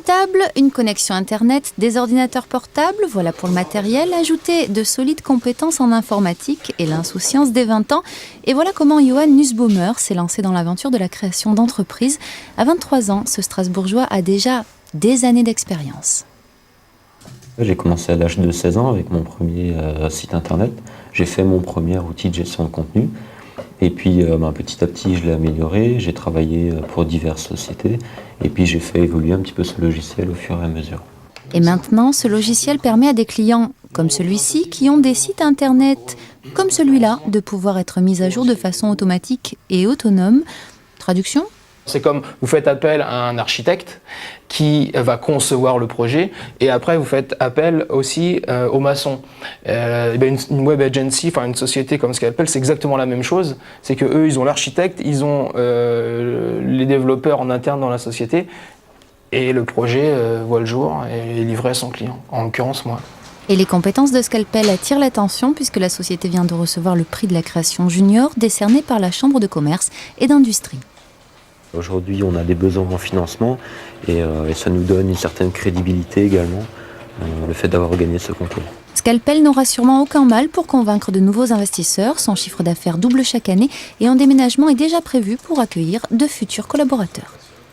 table, une connexion Internet, des ordinateurs portables, voilà pour le matériel. Ajoutez de solides compétences en informatique et l'insouciance des 20 ans. Et voilà comment Johan Nussbaumer s'est lancé dans l'aventure de la création d'entreprises. À 23 ans, ce Strasbourgeois a déjà des années d'expérience. J'ai commencé à l'âge de 16 ans avec mon premier site internet. J'ai fait mon premier outil de gestion de contenu. Et puis petit à petit, je l'ai amélioré. J'ai travaillé pour diverses sociétés. Et puis j'ai fait évoluer un petit peu ce logiciel au fur et à mesure. Et maintenant, ce logiciel permet à des clients comme celui-ci, qui ont des sites internet comme celui-là, de pouvoir être mis à jour de façon automatique et autonome. Traduction ? C'est comme vous faites appel à un architecte qui va concevoir le projet et après vous faites appel aussi aux maçons. Une web agency, enfin une société comme ce qu'elle appelle, c'est exactement la même chose. C'est que eux, ils ont l'architecte, ils ont les développeurs en interne dans la société et le projet voit le jour et est livré à son client, en l'occurrence moi. Et les compétences de Scalpel attirent l'attention puisque la société vient de recevoir le prix de la création junior décerné par la Chambre de commerce et d'industrie. Aujourd'hui, on a des besoins en financement et ça nous donne une certaine crédibilité également, le fait d'avoir gagné ce concours. Scalpel n'aura sûrement aucun mal pour convaincre de nouveaux investisseurs. Son chiffre d'affaires double chaque année et un déménagement est déjà prévu pour accueillir de futurs collaborateurs.